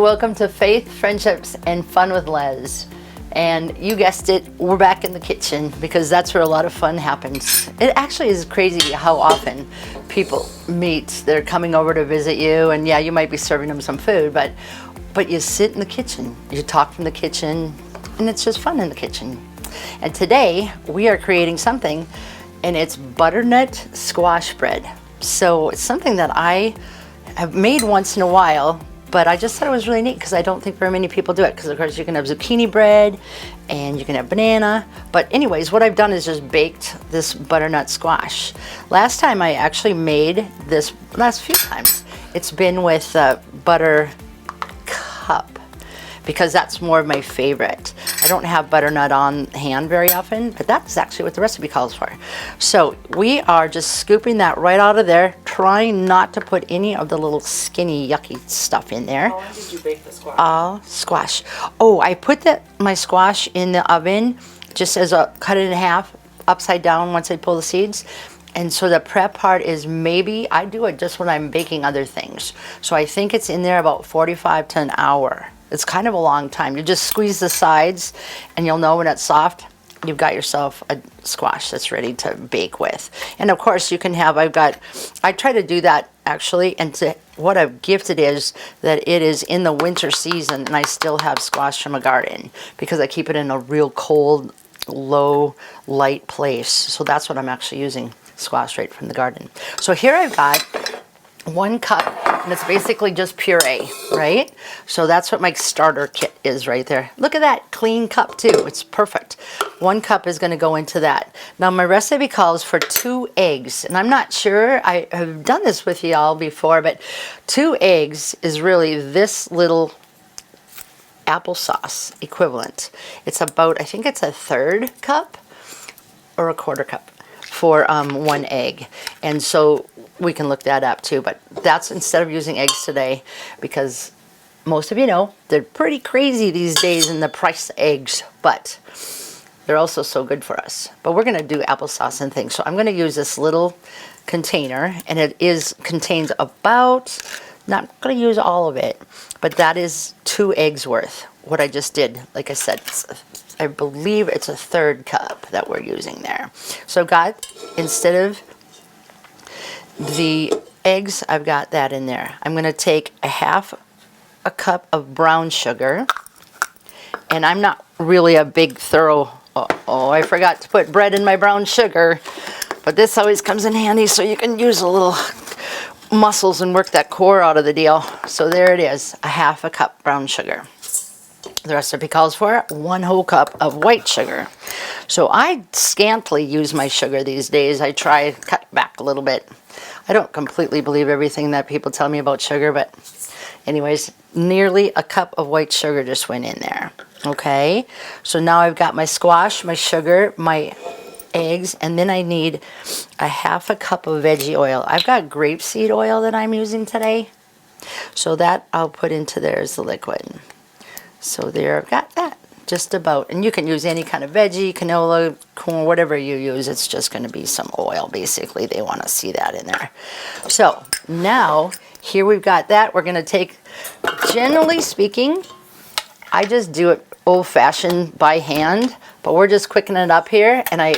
welcome to Faith, Friendships, and Fun with Les. And you guessed it, we're back in the kitchen because that's where a lot of fun happens. It actually is crazy how often people meet. They're coming over to visit you, and yeah, you might be serving them some food, but you sit in the kitchen, you talk from the kitchen, and it's just fun in the kitchen. And today we are creating something, and it's butternut squash bread. So it's something that I have made once in a while, but I just thought it was really neat because I don't think very many people do it, because of course you can have zucchini bread and you can have banana. But anyways, what I've done is just baked this butternut squash. Last time I actually made this, last few times, it's been with butter cup, because that's more of my favorite. I don't have butternut on hand very often, but that's actually what the recipe calls for. So we are just scooping that right out of there, trying not to put any of the little skinny, yucky stuff in there. How long did you bake the squash? Squash. Oh, I put my squash in the oven, just as a cut it in half, upside down once I pull the seeds. And so the prep part is maybe, I do it just when I'm baking other things. So I think it's in there about 45 to an hour. It's kind of a long time. You just squeeze the sides and you'll know when it's soft. You've got yourself a squash that's ready to bake with. And of course you can have, I try to do that actually, and what I've gifted is that it is in the winter season and I still have squash from a garden, because I keep it in a real cold, low, light place. So that's what I'm actually using, squash right from the garden. So here I've got 1 cup, and it's basically just puree, right? So that's what my starter kit is right there. Look at that clean cup too. It's perfect. 1 cup is going to go into that. Now my recipe calls for 2 eggs, and I'm not sure, I have done this with y'all before, but 2 eggs is really this little applesauce equivalent. It's about, I think it's a 1/3 cup or a 1/4 cup for 1 egg. And so we can look that up too, but that's instead of using eggs today, because most of you know they're pretty crazy these days in the price of eggs, but they're also so good for us. But we're gonna do applesauce and things. So I'm gonna use this little container, and it contains about, not gonna use all of it, but that is 2 eggs worth. What I just did, like I said, I believe it's a 1/3 cup that we're using there. So I've got, instead of the eggs, I've got that in there. I'm going to take a 1/2 cup of brown sugar, and I'm not really a big thorough, I forgot to put bread in my brown sugar, but this always comes in handy so you can use a little muscles and work that core out of the deal. So there it is, a 1/2 cup brown sugar. The recipe calls for 1 whole cup of white sugar. So I scantily use my sugar these days. I try to cut back a little bit. I don't completely believe everything that people tell me about sugar, but anyways, nearly a cup of white sugar just went in there. Okay, so now I've got my squash, my sugar, my eggs, and then I need a 1/2 cup of veggie oil. I've got grapeseed oil that I'm using today, so that I'll put into there as the liquid. So there, I've got that, just about. And you can use any kind of veggie, canola, corn, whatever you use. It's just going to be some oil, basically. They want to see that in there. So now, here we've got that. We're going to take, generally speaking, I just do it old-fashioned by hand, but we're just quickening it up here, and I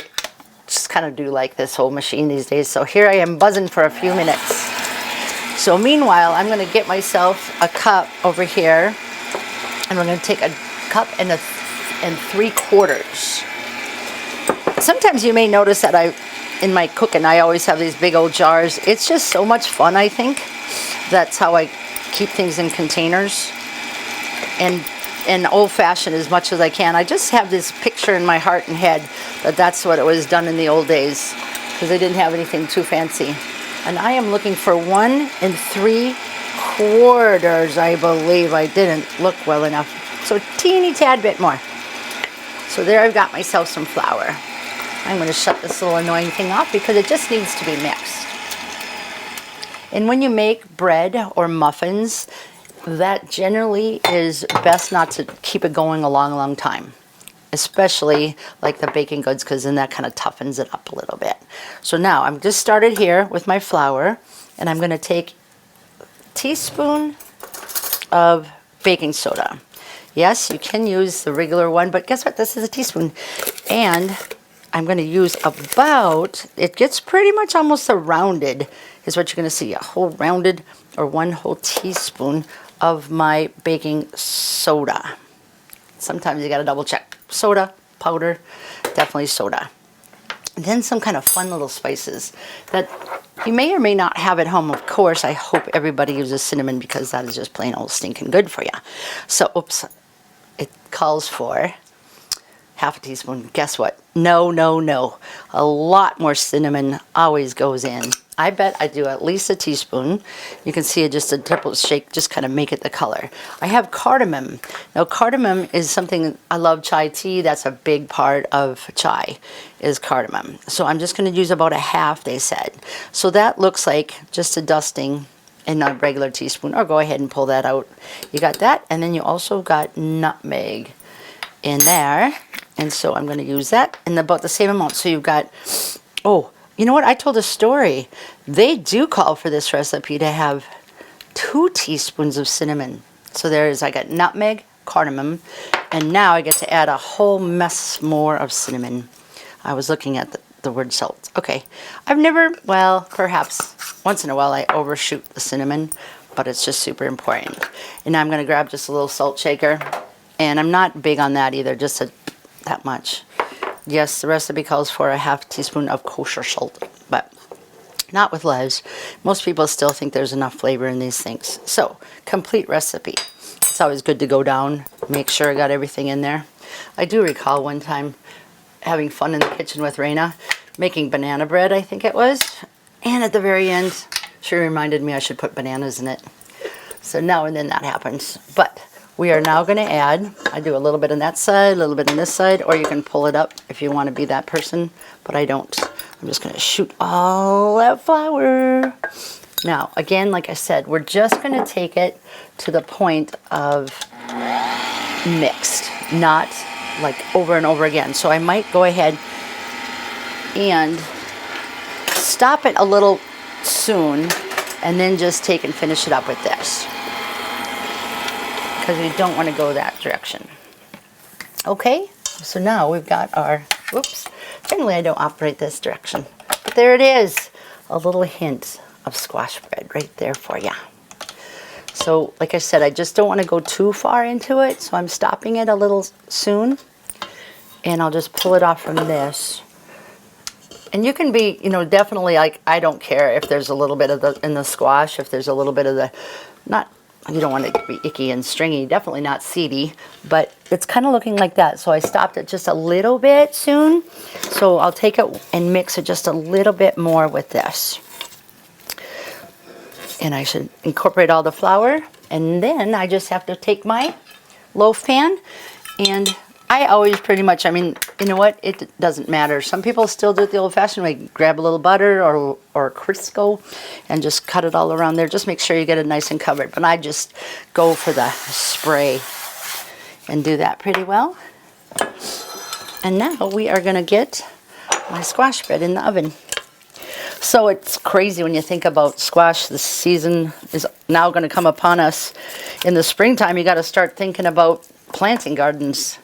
just kind of do like this whole machine these days. So here I am buzzing for a few minutes. So meanwhile, I'm going to get myself a cup over here, and we're going to take a cup and 3/4. Sometimes you may notice that in my cooking, I always have these big old jars. It's just so much fun, I think. That's how I keep things in containers. And old-fashioned as much as I can. I just have this picture in my heart and head that that's what it was done in the old days, because they didn't have anything too fancy. And I am looking for 1 3/4, I believe. I didn't look well enough. So a teeny tad bit more. So there I've got myself some flour. I'm going to shut this little annoying thing off because it just needs to be mixed. And when you make bread or muffins, that generally is best not to keep it going a long, long time. Especially like the baking goods, because then that kind of toughens it up a little bit. So now I'm just started here with my flour, and I'm going to take a teaspoon of baking soda. Yes, you can use the regular one, but guess what? This is a teaspoon. And I'm going to use about, it gets pretty much almost a rounded, is what you're going to see, a whole rounded or 1 whole teaspoon of my baking soda. Sometimes you got to double check. Soda, powder, definitely soda. And then some kind of fun little spices that you may or may not have at home. Of course, I hope everybody uses cinnamon because that is just plain old stinking good for you. So, oops, it calls for half a teaspoon. Guess what? No, no, no. A lot more cinnamon always goes in. I bet I do at least a teaspoon. You can see it just a triple shake, just kind of make it the color. I have cardamom. Now cardamom is something, I love chai tea. That's a big part of chai, is cardamom. So I'm just going to use about a half, they said. So that looks like just a dusting in a regular teaspoon, or go ahead and pull that out. You got that, and then you also got nutmeg in there. And so I'm going to use that in about the same amount. So you've got, oh, you know what? I told a story. They do call for this recipe to have 2 teaspoons of cinnamon. So I got nutmeg, cardamom, and now I get to add a whole mess more of cinnamon. I was looking at the word salt. Okay. I've never, well, perhaps once in a while I overshoot the cinnamon, but it's just super important. And now I'm going to grab just a little salt shaker. And I'm not big on that either, just that much. Yes, the recipe calls for a half teaspoon of kosher salt, but not with Les. Most people still think there's enough flavor in these things. So, complete recipe. It's always good to go down, make sure I got everything in there. I do recall one time having fun in the kitchen with Raina, making banana bread, I think it was. And at the very end, she reminded me I should put bananas in it. So now and then that happens. But we are now going to add, I do a little bit on that side, a little bit on this side, or you can pull it up if you want to be that person, but I don't. I'm just going to shoot all that flour. Now, again, like I said, we're just going to take it to the point of mixed, not like over and over again. So I might go ahead and stop it a little soon, and then just take and finish it up with this, because we don't want to go that direction. Okay, so now we've got our, whoops, generally I don't operate this direction. But there it is, a little hint of squash bread right there for you. So like I said, I just don't want to go too far into it, so I'm stopping it a little soon. And I'll just pull it off from this. And you can be, definitely, like, I don't care if there's a little bit of in the squash, if there's a little bit of you don't want it to be icky and stringy, definitely not seedy, but it's kind of looking like that. So I stopped it just a little bit soon. So I'll take it and mix it just a little bit more with this. And I should incorporate all the flour. And then I just have to take my loaf pan, and I always pretty much, you know what? It doesn't matter. Some people still do it the old-fashioned way. Grab a little butter or Crisco and just cut it all around there. Just make sure you get it nice and covered. But I just go for the spray and do that pretty well. And now we are going to get my squash bread in the oven. So it's crazy when you think about squash. The season is now going to come upon us. In the springtime, you got to start thinking about planting gardens.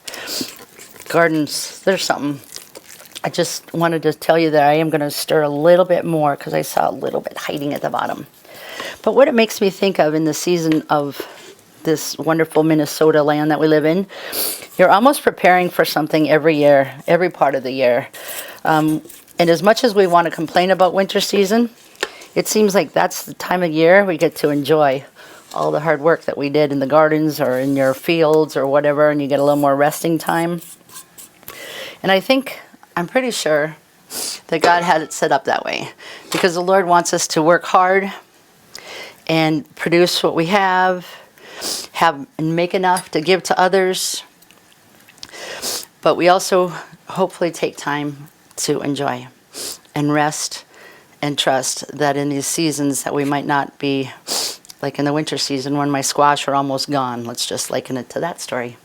There's something. I just wanted to tell you that I am going to stir a little bit more because I saw a little bit hiding at the bottom. But what it makes me think of in the season of this wonderful Minnesota land that we live in, you're almost preparing for something every year, every part of the year. And as much as we want to complain about winter season, it seems like that's the time of year we get to enjoy all the hard work that we did in the gardens or in your fields or whatever, and you get a little more resting time. And I'm pretty sure that God had it set up that way, because the Lord wants us to work hard and produce what we have and make enough to give to others. But we also hopefully take time to enjoy and rest and trust that in these seasons that we might not be, like in the winter season when my squash are almost gone, let's just liken it to that story,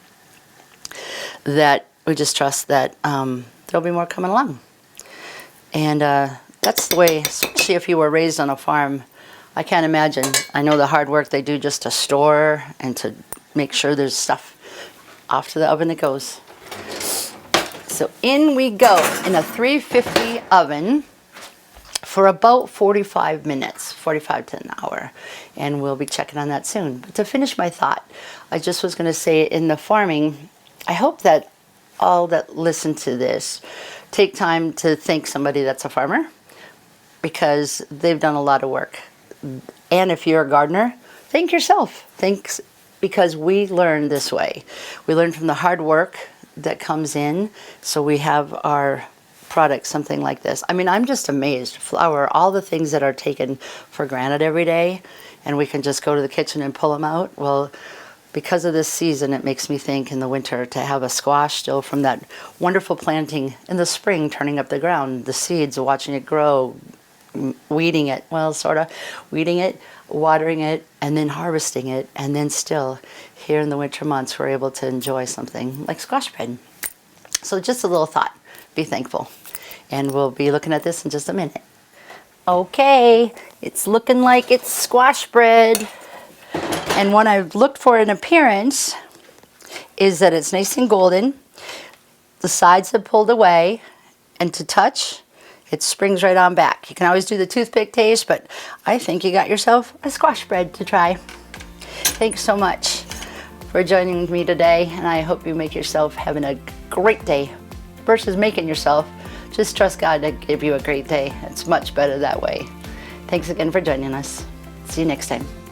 that we just trust that there'll be more coming along. And that's the way, especially if you were raised on a farm. I can't imagine. I know the hard work they do just to store and to make sure there's stuff. Off to the oven it goes. So in we go in a 350 oven for about 45 minutes, 45 to an hour. And we'll be checking on that soon. But to finish my thought, I just was going to say in the farming, I hope that all that listen to this take time to thank somebody that's a farmer, because they've done a lot of work. And if you're a gardener, thank yourself. Thanks, because we learn this way. We learn from the hard work that comes in, so we have our product, something like this. I mean, I'm just amazed. Flour, all the things that are taken for granted every day, and we can just go to the kitchen and pull them out. Well, because of this season, it makes me think in the winter to have a squash still from that wonderful planting in the spring, turning up the ground, the seeds, watching it grow, weeding it, well, sort of, weeding it, watering it, and then harvesting it, and then still, here in the winter months, we're able to enjoy something like squash bread. So just a little thought, be thankful. And we'll be looking at this in just a minute. Okay, it's looking like it's squash bread. And what I've looked for in appearance is that it's nice and golden. The sides have pulled away, and to touch, it springs right on back. You can always do the toothpick taste, but I think you got yourself a squash bread to try. Thanks so much for joining me today, and I hope you make yourself having a great day. Versus making yourself, just trust God to give you a great day. It's much better that way. Thanks again for joining us. See you next time.